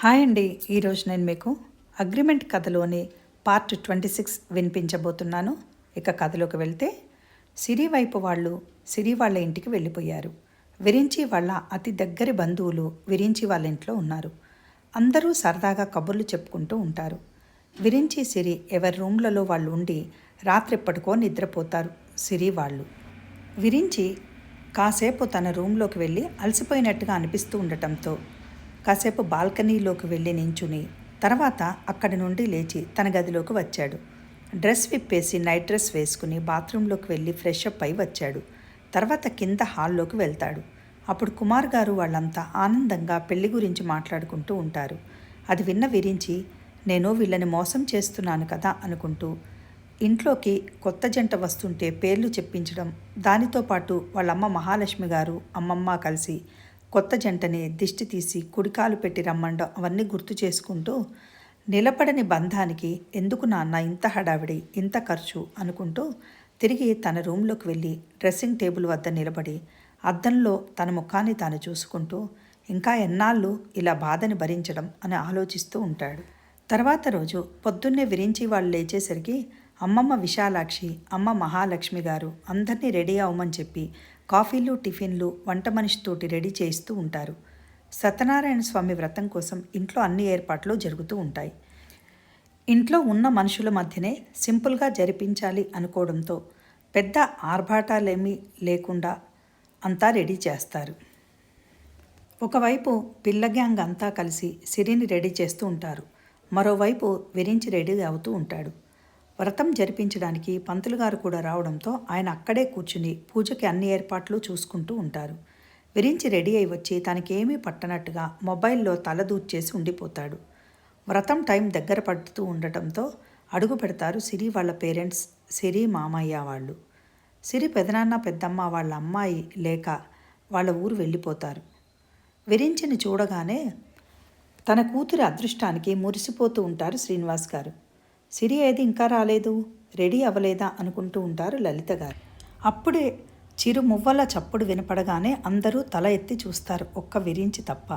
Hi అండి. ఈరోజు నేను మీకు అగ్రిమెంట్ కథలోని పార్ట్ 26 వినిపించబోతున్నాను. ఇక కథలోకి వెళ్తే, సిరి వైపు వాళ్ళు సిరి వాళ్ళ ఇంటికి వెళ్ళిపోయారు. విరించి వాళ్ళ అతి దగ్గరి బంధువులు విరించి వాళ్ళ ఇంట్లో ఉన్నారు. అందరూ సరదాగా కబుర్లు చెప్పుకుంటూ ఉంటారు. విరించి సిరి ఎవరి రూమ్లలో వాళ్ళు ఉండి రాత్రెప్పటికో నిద్రపోతారు. సిరి వాళ్ళు విరించి కాసేపు తన రూమ్లోకి వెళ్ళి అలసిపోయినట్టుగా అనిపిస్తూ ఉండటంతో కాసేపు బాల్కనీలోకి వెళ్ళి నించుని తర్వాత అక్కడి నుండి లేచి తన గదిలోకి వచ్చాడు. డ్రెస్ విప్పేసి నైట్ డ్రెస్ వేసుకుని బాత్రూంలోకి వెళ్ళి ఫ్రెష్ అప్ అయి వచ్చాడు. తర్వాత కింద హాల్లోకి వెళ్తాడు. అప్పుడు కుమార్ గారు వాళ్ళంతా ఆనందంగా పెళ్లి గురించి మాట్లాడుకుంటూ ఉంటారు. అది విన్న విరించి, నేను వీళ్ళని మోసం చేస్తున్నాను కదా అనుకుంటూ ఇంట్లోకి కొత్త జంట వస్తుంటే పేర్లు చెప్పించడం, దానితో పాటు వాళ్ళమ్మ మహాలక్ష్మి గారు అమ్మమ్మ కలిసి కొత్త జంటని దిష్టి తీసి కుడికాలు పెట్టి రమ్మండం అవన్నీ గుర్తు చేసుకుంటూ, నిలబడని బంధానికి ఎందుకు నాన్న ఇంత హడావిడి, ఇంత ఖర్చు అనుకుంటూ తిరిగి తన రూమ్లోకి వెళ్ళి డ్రెస్సింగ్ టేబుల్ వద్ద నిలబడి అద్దంలో తన ముఖాన్ని తాను చూసుకుంటూ ఇంకా ఎన్నాళ్ళు ఇలా బాధని భరించడం అని ఆలోచిస్తూ ఉంటాడు. తర్వాత రోజు పొద్దున్నే విరించి వాళ్ళు లేచేసరికి అమ్మమ్మ విశాలాక్షి, అమ్మ మహాలక్ష్మి గారు అందరినీ రెడీ అవ్వమని చెప్పి కాఫీలు టిఫిన్లు వంట మనిషితోటి రెడీ చేయిస్తూ ఉంటారు. సత్యనారాయణ స్వామి వ్రతం కోసం ఇంట్లో అన్ని ఏర్పాట్లు జరుగుతూ ఉంటాయి. ఇంట్లో ఉన్న మనుషుల మధ్యనే సింపుల్గా జరిపించాలి అనుకోవడంతో పెద్ద ఆర్భాటాలేమీ లేకుండా అంతా రెడీ చేస్తారు. ఒకవైపు పిల్ల గ్యాంగ్ అంతా కలిసి సిరిని రెడీ చేస్తూ ఉంటారు. మరోవైపు విరించి రెడీ అవుతూ ఉంటాడు. వ్రతం జరిపించడానికి పంతులు గారు కూడా రావడంతో ఆయన అక్కడే కూర్చుని పూజకి అన్ని ఏర్పాట్లు చూసుకుంటూ ఉంటారు. విరించి రెడీ అయి వచ్చి తనకేమీ పట్టనట్టుగా మొబైల్లో తలదూర్చేసి ఉండిపోతాడు. వ్రతం టైం దగ్గర పడుతూ ఉండటంతో అడుగు పెడతారు సిరి వాళ్ళ పేరెంట్స్, సిరి మామయ్య వాళ్ళు. సిరి పెదనాన్న పెద్దమ్మ వాళ్ళ అమ్మాయి లేక వాళ్ళ ఊరు వెళ్ళిపోతారు. విరించిని చూడగానే తన కూతురి అదృష్టానికి మురిసిపోతూ ఉంటారు శ్రీనివాస్ గారు. సిరి ఏది ఇంకా రాలేదు, రెడీ అవ్వలేదా అనుకుంటూ ఉంటారు లలిత గారు. అప్పుడే చిరు మువ్వల చప్పుడు వినపడగానే అందరూ తల ఎత్తి చూస్తారు, ఒక్క విరించి తప్ప.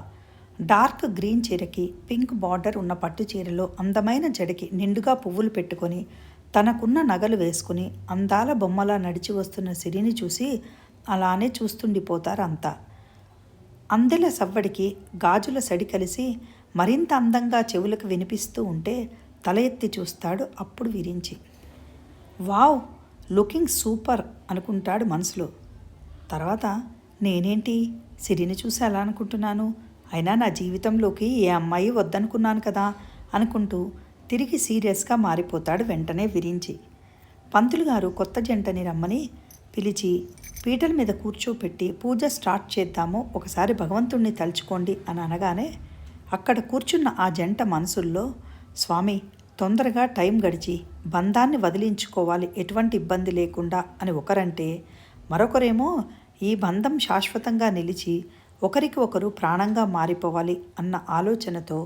డార్క్ గ్రీన్ చీరకి పింక్ బార్డర్ ఉన్న పట్టు చీరలో అందమైన జడకి నిండుగా పువ్వులు పెట్టుకొని తనకున్న నగలు వేసుకుని అందాల బొమ్మలా నడిచి వస్తున్న సిరిని చూసి అలానే చూస్తుండిపోతారు అంతా. అందెల సవ్వడికి గాజుల సడి కలిసి మరింత అందంగా చెవులకు వినిపిస్తూ ఉంటే తల ఎత్తి చూస్తాడు అప్పుడు విరించి. వావ్, లుకింగ్ సూపర్ అనుకుంటాడు మనసులో. తర్వాత నేనేంటి సిరిని చూసి అలా అనుకుంటున్నాను, అయినా నా జీవితంలోకి ఏ అమ్మాయి వద్దనుకున్నాను కదా అనుకుంటూ తిరిగి సీరియస్గా మారిపోతాడు వెంటనే విరించి. పంతులు గారు కొత్త జంటని రమ్మని పిలిచి పీటల మీద కూర్చోపెట్టి పూజ స్టార్ట్ చేద్దాము, ఒకసారి భగవంతుణ్ణి తలుచుకోండి అని అనగానే అక్కడ కూర్చున్న ఆ జంట మనసుల్లో, స్వామి తొందరగా టైం గడిచి బంధాన్ని వదిలించుకోవాలి ఎటువంటి ఇబ్బంది లేకుండా అని ఒకరంటే, మరొకరేమో ఈ బంధం శాశ్వతంగా నిలిచి ఒకరికి ఒకరు ప్రాణంగా మారిపోవాలి అన్న ఆలోచనతో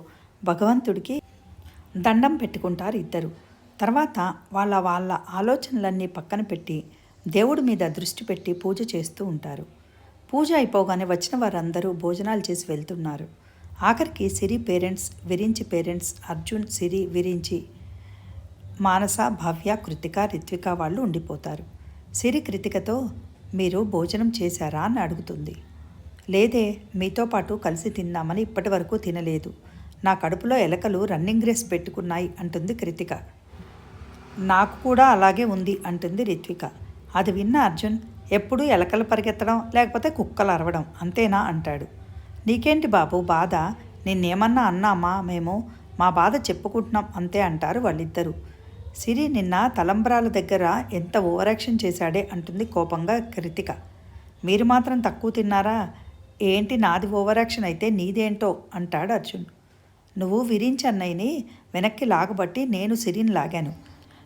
భగవంతుడికి దండం పెట్టుకుంటారు ఇద్దరు. తర్వాత వాళ్ళ ఆలోచనలన్నీ పక్కన పెట్టి దేవుడి మీద దృష్టి పెట్టి పూజ చేస్తూ ఉంటారు. పూజ అయిపోగానే వచ్చిన వారందరూ భోజనాలు చేసి వెళ్తున్నారు. ఆఖరికి సిరి పేరెంట్స్, విరించి పేరెంట్స్, అర్జున్, సిరి, విరించి, మానస, భవ్య, కృతిక, రిత్విక వాళ్ళు ఉండిపోతారు. సిరి కృతికతో, మీరు భోజనం చేశారా అని అడుగుతుంది. లేదే, మీతో పాటు కలిసి తిన్నామని ఇప్పటి వరకు తినలేదు, నా కడుపులో ఎలకలు రన్నింగ్ రేస్ పెట్టుకున్నాయి అంటుంది కృతిక. నాకు కూడా అలాగే ఉంది అంటుంది రిత్విక. అది విన్న అర్జున్, ఎప్పుడూ ఎలకలు పరిగెత్తడం లేకపోతే కుక్కలు అరవడం అంతేనా అంటాడు. నీకేంటి బాబు బాధ, నిన్నేమన్నా అన్నామా, మేము మా బాధ చెప్పుకుంటున్నాం అంతే అంటారు వాళ్ళిద్దరూ. సిరి నిన్న తలంబ్రాల దగ్గర ఎంత ఓవరాక్షన్ చేశాడే అంటుంది కోపంగా కృతిక. మీరు మాత్రం తక్కువ తిన్నారా ఏంటి, నాది ఓవరాక్షన్ అయితే నీదేంటో అంటాడు అర్జున్. నువ్వు విరించి అన్నయ్యని వెనక్కి లాగబట్టి నేను సిరిని లాగాను,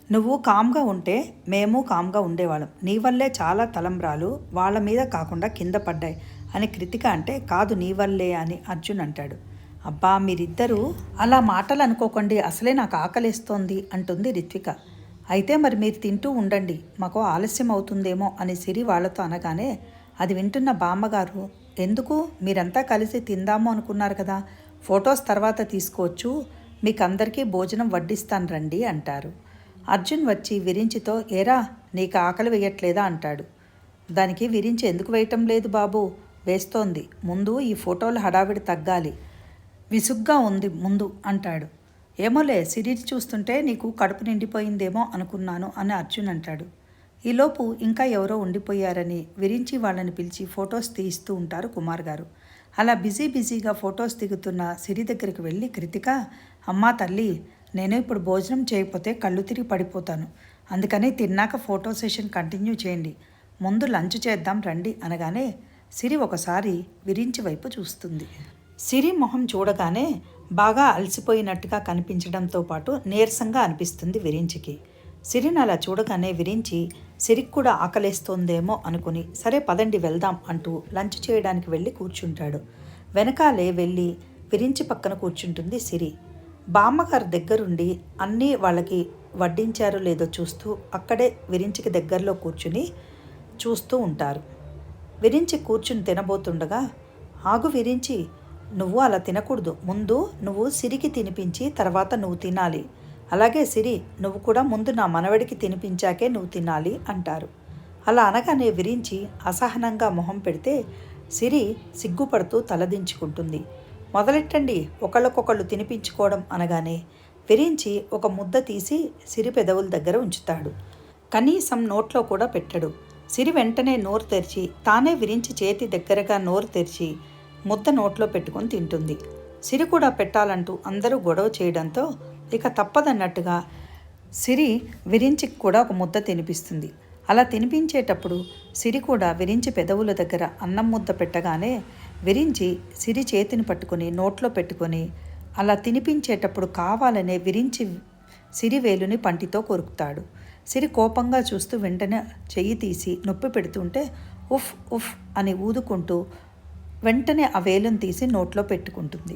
నువ్వు కామ్గా ఉంటే మేము కామ్గా ఉండేవాళ్ళం, నీ వల్లే చాలా తలంబ్రాలు వాళ్ళ మీద కాకుండా కింద పడ్డాయి అని కృతిక అంటే, కాదు నీ వల్లే అని అర్జున్ అంటాడు. అబ్బా మీరిద్దరూ అలా మాటలు అనుకోకండి, అసలే నాకు ఆకలేస్తోంది అంటుంది రిత్విక. అయితే మరి మీరు తింటూ ఉండండి, మాకు ఆలస్యం అవుతుందేమో అని సిరి వాళ్ళతో అనగానే అది వింటున్న బామ్మగారు, ఎందుకు మీరంతా కలిసి తిందాము అనుకున్నారు కదా, ఫొటోస్ తర్వాత తీసుకోవచ్చు, మీకందరికీ భోజనం వడ్డిస్తాను రండి అంటారు. అర్జున్ వచ్చి విరించితో ఏరా నీకు ఆకలి వేయట్లేదా అంటాడు. దానికి విరించి ఎందుకు వేయటం లేదు బాబు, వేస్తోంది, ముందు ఈ ఫోటోలు హడావిడి తగ్గాలి, విసుగ్గా ఉంది ముందు అంటాడు. ఏమోలే సిరీస్ చూస్తుంటే నీకు కడుపు నిండిపోయిందేమో అనుకున్నాను అని అర్జున్ అంటాడు. ఈలోపు ఇంకా ఎవరో ఉండిపోయారని విరించి వాళ్ళని పిలిచి ఫొటోస్ తీయిస్తూ ఉంటారు కుమార్ గారు. అలా బిజీగా ఫొటోస్ దిగుతున్న సిరి దగ్గరికి వెళ్ళి కృతిక, అమ్మా తల్లి, నేను ఇప్పుడు భోజనం చేయకపోతే కళ్ళు తిరిగి పడిపోతాను, అందుకని తిన్నాక ఫోటో సెషన్ కంటిన్యూ చేయండి, ముందు లంచ్ చేద్దాం రండి అనగానే సిరి ఒకసారి విరించి వైపు చూస్తుంది. సిరి మొహం చూడగానే బాగా అలసిపోయినట్టుగా కనిపించడంతో పాటు నీరసంగా అనిపిస్తుంది విరించికి. సిరిని అలా చూడగానే విరించి సిరికి కూడా ఆకలేస్తోందేమో అనుకుని సరే పదండి వెళ్దాం అంటూ లంచ్ చేయడానికి వెళ్ళి కూర్చుంటాడు. వెనకాలే వెళ్ళి విరించి పక్కన కూర్చుంటుంది సిరి. బామ్మగారు దగ్గరుండి అన్నీ వాళ్ళకి వడ్డించారో లేదో చూస్తూ అక్కడే విరించికి దగ్గరలో కూర్చుని చూస్తూ ఉంటారు. విరించి కూర్చుని తినబోతుండగా, ఆగు విరించి, నువ్వు అలా తినకూడదు, ముందు నువ్వు సిరికి తినిపించి తర్వాత నువ్వు తినాలి, అలాగే సిరి నువ్వు కూడా ముందు నా మనవడికి తినిపించాకే నువ్వు తినాలి అంటారు. అలా అనగానే విరించి అసహనంగా మొహం పెడితే సిరి సిగ్గుపడుతూ తలదించుకుంటుంది. మొదలెట్టండి ఒకళ్ళకొకళ్ళు తినిపించుకోవడం అనగానే విరించి ఒక ముద్ద తీసి సిరి పెదవుల దగ్గర ఉంచుతాడు. కనీసం నోట్లో కూడా పెట్టడు. సిరి వెంటనే నోరు తెరిచి తానే విరించి చేతి దగ్గరగా నోరు తెరిచి ముద్ద నోట్లో పెట్టుకొని తింటుంది. సిరి కూడా పెట్టాలంటూ అందరూ గొడవ చేయడంతో ఇక తప్పదన్నట్టుగా సిరి విరించికి కూడా ఒక ముద్ద తినిపిస్తుంది. అలా తినిపించేటప్పుడు సిరి కూడా విరించి పెదవుల దగ్గర అన్నం ముద్ద పెట్టగానే విరించి సిరి చేతిని పట్టుకొని నోట్లో పెట్టుకొని అలా తినిపించేటప్పుడు కావాలనే విరించి సిరి వేలుని పంటితో కొరుకుతాడు. సిరి కోపంగా చూస్తూ వెంటనే చెయ్యి తీసి నొప్పి పెడుతుంటే ఉఫ్ ఉఫ్ అని ఊదుకుంటూ వెంటనే ఆ వేలును తీసి నోట్లో పెట్టుకుంటుంది.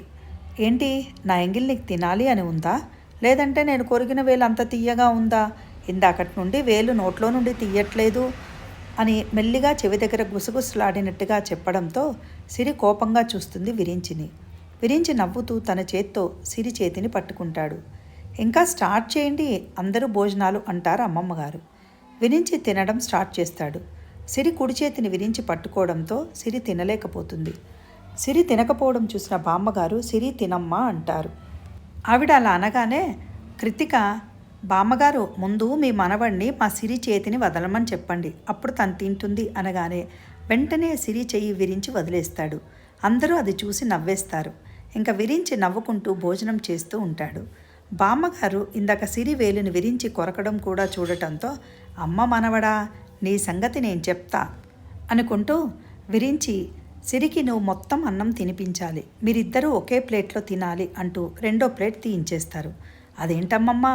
ఏంటి, నా ఎంగిల్ నీకు తినాలి అని ఉందా, లేదంటే నేను కొరికిన వేలు అంత తీయగా ఉందా, ఇందాకటి నుండి వేలు నోట్లో నుండి తీయట్లేదు అని మెల్లిగా చెవి దగ్గర గుసగుసలాడినట్టుగా చెప్పడంతో సిరి కోపంగా చూస్తుంది విరించిని. విరించి నవ్వుతూ తన చేత్తో సిరి చేతిని పట్టుకుంటాడు. ఇంకా స్టార్ట్ చేయండి, అందరూ భోజనాలు అంటారు అమ్మమ్మగారు. విరించి తినడం స్టార్ట్ చేస్తాడు. సిరి కుడి చేతిని విరించి పట్టుకోవడంతో సిరి తినలేకపోతుంది. సిరి తినకపోవడం చూసిన బామ్మగారు సిరి తినమ్మా అంటారు. ఆవిడ అలా అనగానే కృతిక, బామ్మగారు ముందు మీ మనవడిని మా సిరి చేతిని వదలమని చెప్పండి, అప్పుడు తను తింటుంది అనగానే వెంటనే సిరి చెయ్యి విరించి వదిలేస్తాడు. అందరూ అది చూసి నవ్వేస్తారు. ఇంకా విరించి నవ్వుకుంటూ భోజనం చేస్తూ ఉంటాడు. బామ్మగారు ఇందాక సిరి వేలుని విరించి కొరకడం కూడా చూడటంతో అమ్మ మనవడా, నీ సంగతి నేను చెప్తా అనుకుంటూ విరించి సిరికి నువ్వు మొత్తం అన్నం తినిపించాలి, మీరిద్దరూ ఒకే ప్లేట్లో తినాలి అంటూ రెండో ప్లేట్ తీయించేస్తారు. అదేంటమ్మమ్మా,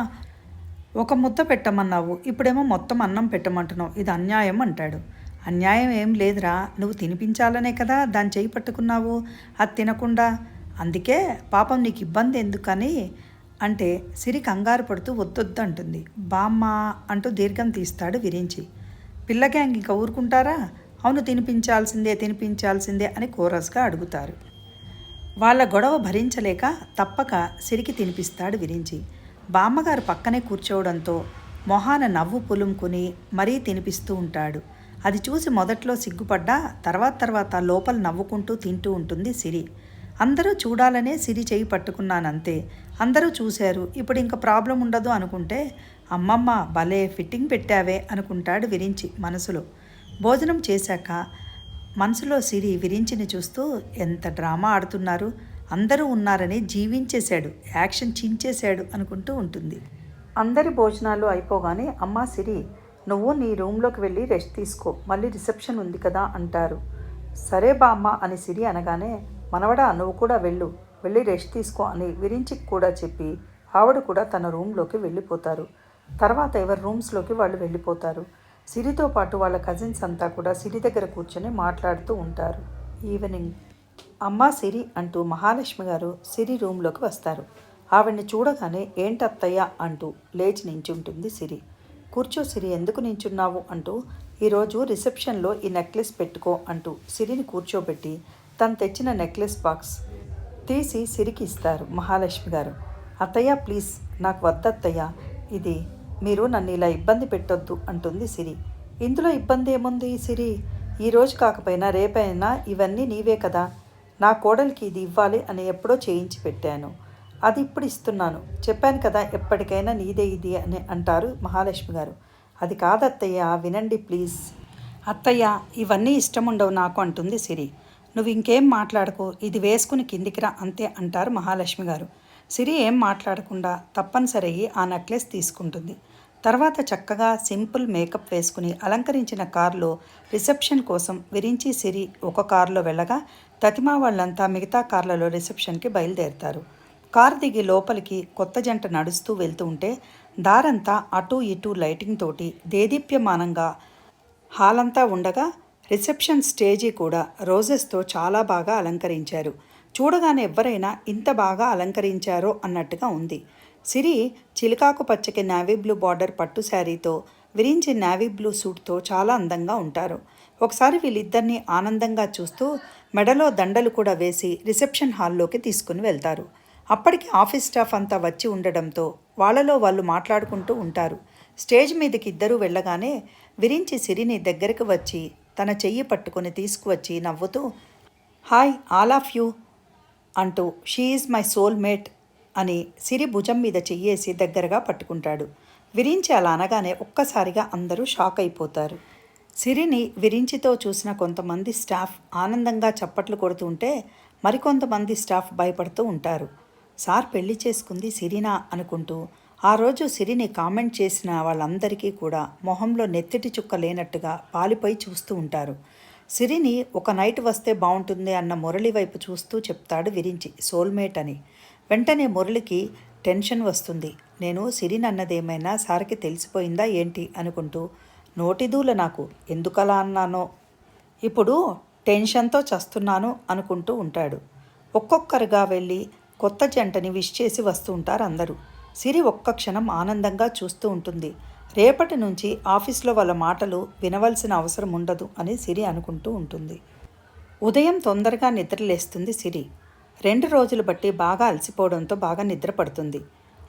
ఒక ముద్ద పెట్టమన్నావు, ఇప్పుడేమో మొత్తం అన్నం పెట్టమంటున్నావు, ఇది అన్యాయం అంటాడు. అన్యాయం ఏం లేదురా, నువ్వు తినిపించాలనే కదా దాన్ని చేయి పట్టుకున్నావు, అది తినకుండా, అందుకే పాపం నీకు ఇబ్బంది ఎందుకని అంటే సిరి కంగారు పడుతూ వద్దొద్దు అంటుంది. బామ్మ అంటూ దీర్ఘం తీస్తాడు విరించి. పిల్ల గ్యాంగ్ ఇంకా ఊరుకుంటారా, అవును తినిపించాల్సిందే అని కోరస్గా అడుగుతారు. వాళ్ళ గొడవ భరించలేక తప్పక సిరికి తినిపిస్తాడు విరించి. బామ్మగారు పక్కనే కూర్చోవడంతో మొహాన నవ్వు పులుముకుని మరీ తినిపిస్తూ ఉంటాడు. అది చూసి మొదట్లో సిగ్గుపడ్డా తర్వాత లోపల నవ్వుకుంటూ తింటూ ఉంటుంది సిరి. అందరూ చూడాలనే సిరి చేయి పట్టుకున్నానంతే, అందరూ చూశారు, ఇప్పుడు ఇంకా ప్రాబ్లం ఉండదు అనుకుంటే అమ్మమ్మ భలే ఫిట్టింగ్ పెట్టావే అనుకుంటాడు విరించి మనసులో. భోజనం చేశాక మనసులో సిరి విరించిని చూస్తూ ఎంత డ్రామా ఆడుతున్నారు, అందరూ ఉన్నారని జీవించేశాడు, యాక్షన్ చించేశాడు అనుకుంటూ ఉంటుంది. అందరి భోజనాలు అయిపోగానే అమ్మా సిరి, నువ్వు నీ రూమ్లోకి వెళ్ళి రెస్ట్ తీసుకో, మళ్ళీ రిసెప్షన్ ఉంది కదా అంటారు. సరే బామ్మ అని సిరి అనగానే మనవడా నువ్వు కూడా వెళ్ళి రెస్ట్ తీసుకో అని విరించికి కూడా చెప్పి ఆవిడ కూడా తన రూమ్లోకి వెళ్ళిపోతారు. తర్వాత ఎవరి రూమ్స్లోకి వాళ్ళు వెళ్ళిపోతారు. సిరితో పాటు వాళ్ళ కజిన్స్ అంతా కూడా సిరి దగ్గర కూర్చొని మాట్లాడుతూ ఉంటారు. ఈవినింగ్ అమ్మా సిరి అంటూ మహాలక్ష్మి గారు సిరి రూమ్లోకి వస్తారు. ఆవిడ్ని చూడగానే ఏంటత్తయ్య అంటూ లేచి నించుంటుంది సిరి. కూర్చో సిరి, ఎందుకు నించున్నావు అంటూ ఈరోజు రిసెప్షన్లో ఈ నెక్లెస్ పెట్టుకో అంటూ సిరిని కూర్చోబెట్టి తను తెచ్చిన నెక్లెస్ బాక్స్ తీసి సిరికి ఇస్తారు మహాలక్ష్మి గారు. అత్తయ్య ప్లీజ్ నాకు వద్దత్తయ్య, ఇది మీరు నన్ను ఇలా ఇబ్బంది పెట్టొద్దు అంటుంది సిరి. ఇందులో ఇబ్బంది ఏముంది సిరి, ఈరోజు కాకపోయినా రేపైనా ఇవన్నీ నీవే కదా, నా కోడలికి ఇది ఇవ్వాలి అని ఎప్పుడో చేయించి పెట్టాను, అది ఇప్పుడు ఇస్తున్నాను, చెప్పాను కదా ఎప్పటికైనా నీదే ఇది అని అంటారు మహాలక్ష్మి గారు. అది కాదత్తయ్య వినండి ప్లీజ్. అత్తయ్య ఇవన్నీ ఇష్టం ఉండవు నాకు అంటుంది సిరి. నువ్వు ఇంకేం మాట్లాడకు, ఇది వేసుకుని కిందికి రా అంతే అంటారు మహాలక్ష్మి గారు. సిరి ఏం మాట్లాడకుండా తప్పనిసరి ఆ నెక్లెస్ తీసుకుంటుంది. తర్వాత చక్కగా సింపుల్ మేకప్ వేసుకుని అలంకరించిన కారులో రిసెప్షన్ కోసం విరించి సిరి ఒక కారులో వెళ్ళగా తతిమా వాళ్ళంతా మిగతా కార్లలో రిసెప్షన్కి బయలుదేరుతారు. కారు దిగి లోపలికి కొత్త జంట నడుస్తూ వెళ్తూ ఉంటే దారంతా అటూ ఇటూ లైటింగ్ తోటి దేదీప్యమానంగా హాలంతా ఉండగా రిసెప్షన్ స్టేజీ కూడా రోజెస్తో చాలా బాగా అలంకరించారు. చూడగానే ఎవరైనా ఇంత బాగా అలంకరించారో అన్నట్టుగా ఉంది. సిరి చిలికాకు పచ్చకి నావీ బ్లూ బార్డర్ పట్టు శారీతో విరించి నావీ బ్లూ సూట్తో చాలా అందంగా ఉంటారు. ఒకసారి వీళ్ళిద్దరినీ ఆనందంగా చూస్తూ మెడలో దండలు కూడా వేసి రిసెప్షన్ హాల్లోకి తీసుకుని వెళ్తారు. అప్పటికి ఆఫీస్ స్టాఫ్ అంతా వచ్చి ఉండడంతో వాళ్ళలో వాళ్ళు మాట్లాడుకుంటూ ఉంటారు. స్టేజ్ మీదకి ఇద్దరూ వెళ్ళగానే విరించి సిరిని దగ్గరికి వచ్చి తన చెయ్యి పట్టుకొని తీసుకువచ్చి నవ్వుతూ హాయ్ ఆల్ ఆఫ్ యూ అంటూ షీ ఈజ్ మై సోల్మేట్ అని సిరి భుజం మీద చెయ్యేసి దగ్గరగా పట్టుకుంటాడు. విరించి అలా అనగానే ఒక్కసారిగా అందరూ షాక్ అయిపోతారు. సిరిని విరించితో చూసిన కొంతమంది స్టాఫ్ ఆనందంగా చప్పట్లు కొడుతుంటే మరికొంతమంది స్టాఫ్ భయపడుతూ ఉంటారు. సార్ పెళ్లి చేసుకుంది సిరినా అనుకుంటూ ఆ రోజు సిరిని కామెంట్ చేసిన వాళ్ళందరికీ కూడా మొహంలో నెత్తిటి చుక్క లేనట్టుగా పాలిపోయి చూస్తూ ఉంటారు. సిరిని ఒక నైట్ వస్తే బాగుంటుంది అన్న మురళి వైపు చూస్తూ చెప్తాడు విరించి సోల్మేట్ అని. వెంటనే మురళికి టెన్షన్ వస్తుంది. నేను సిరిని అన్నదేమైనా సార్కి తెలిసిపోయిందా ఏంటి అనుకుంటూ నోటిదూల నాకు ఎందుకలా అన్నానో ఇప్పుడు టెన్షన్తో చస్తున్నాను అనుకుంటూ ఉంటాడు. ఒక్కొక్కరుగా వెళ్ళి కొత్త జంటని విష్ చేసి వస్తూ ఉంటారు అందరూ. సిరి ఒక్క క్షణం ఆనందంగా చూస్తూ ఉంటుంది. రేపటి నుంచి ఆఫీస్లో వాళ్ళ మాటలు వినవలసిన అవసరం ఉండదు అని సిరి అనుకుంటూ ఉంటుంది. ఉదయం తొందరగా నిద్రలేస్తుంది సిరి. 2 రోజులు బట్టి బాగా అలసిపోవడంతో బాగా నిద్ర పడుతుంది.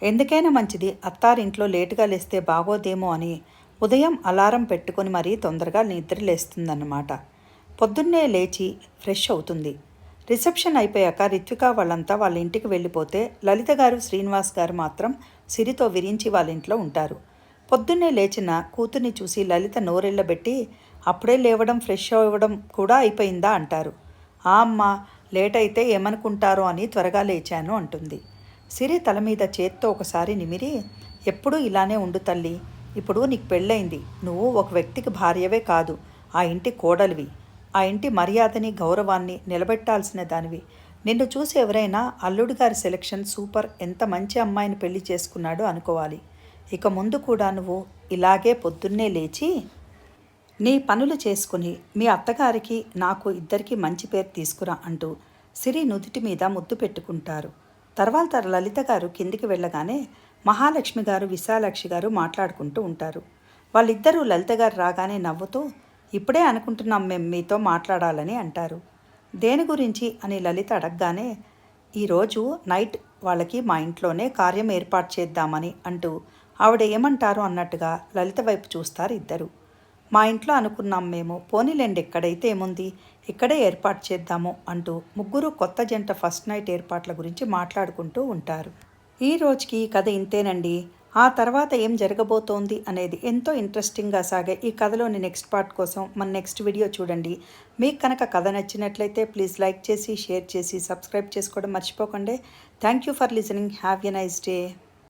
ఎందుకైనా మంచిది అత్తారింట్లో లేటుగా లేస్తే బాగోదేమో అని ఉదయం అలారం పెట్టుకొని మరీ తొందరగా నిద్రలేస్తుందన్నమాట. పొద్దున్నే లేచి ఫ్రెష్ అవుతుంది. రిసెప్షన్ అయిపోయాక రిత్విక వాళ్ళంతా వాళ్ళ ఇంటికి వెళ్ళిపోతే లలిత గారు శ్రీనివాస్ గారు మాత్రం సిరితో విరించి వాళ్ళ ఇంట్లో ఉంటారు. పొద్దున్నే లేచిన కూతుర్ని చూసి లలిత నోరెళ్ళబెట్టి అప్పుడే లేవడం ఫ్రెష్ అవ్వడం కూడా అయిపోయిందా అంటారు. ఆ అమ్మ లేట్ అయితే ఏమనుకుంటారో అని త్వరగా లేచాను అంటుంది. సిరి తల మీద చేత్తో ఒకసారి నిమిరి ఎప్పుడూ ఇలానే ఉండు తల్లి, ఇప్పుడు నీకు పెళ్ళయింది, నువ్వు ఒక వ్యక్తికి భార్యవే కాదు, ఆ ఇంటి కోడలివి, ఆ ఇంటి మర్యాదని గౌరవాన్ని నిలబెట్టాల్సిన దానివి. నిన్ను చూసి ఎవరైనా అల్లుడి గారి సెలెక్షన్ సూపర్, ఎంత మంచి అమ్మాయిని పెళ్లి చేసుకున్నాడో అనుకోవాలి. ఇక ముందు కూడా నువ్వు ఇలాగే పొద్దున్నే లేచి నీ పనులు చేసుకుని మీ అత్తగారికి నాకు ఇద్దరికి మంచి పేరు తీసుకురా అంటూ సిరి నుదుటి మీద ముద్దు పెట్టుకుంటారు. తర్వాత లలిత గారు కిందికి వెళ్ళగానే మహాలక్ష్మి గారు విశాలాక్షి గారు మాట్లాడుకుంటూ ఉంటారు. వాళ్ళిద్దరూ లలిత గారు రాగానే నవ్వుతూ ఇప్పుడే అనుకుంటున్నాం మేము మీతో మాట్లాడాలని అంటారు. దేని గురించి అని లలిత అడగగానే ఈరోజు నైట్ వాళ్ళకి మా ఇంట్లోనే కార్యం ఏర్పాటు చేద్దామని అంటూ ఆవిడ ఏమంటారు అన్నట్టుగా లలిత వైపు చూస్తారు ఇద్దరు. మా ఇంట్లో అనుకున్నాం మేము, పోనీలేండి ఎక్కడైతే ఏముంది ఇక్కడే ఏర్పాటు చేద్దాము అంటూ ముగ్గురు కొత్త జంట ఫస్ట్ నైట్ ఏర్పాట్ల గురించి మాట్లాడుకుంటూ ఉంటారు. ఈ రోజుకి కథ ఇంతేనండి. ఆ తర్వాత ఏం జరగబోతోంది అనేది ఎంతో ఇంట్రెస్టింగ్గా సాగే ఈ కథలోని నెక్స్ట్ పార్ట్ కోసం మన నెక్స్ట్ వీడియో చూడండి. మీకు కనుక కథ నచ్చినట్లయితే ప్లీజ్ లైక్ చేసి షేర్ చేసి సబ్స్క్రైబ్ చేసుకోవడం మర్చిపోకండి. Thank you for listening. Have a nice day.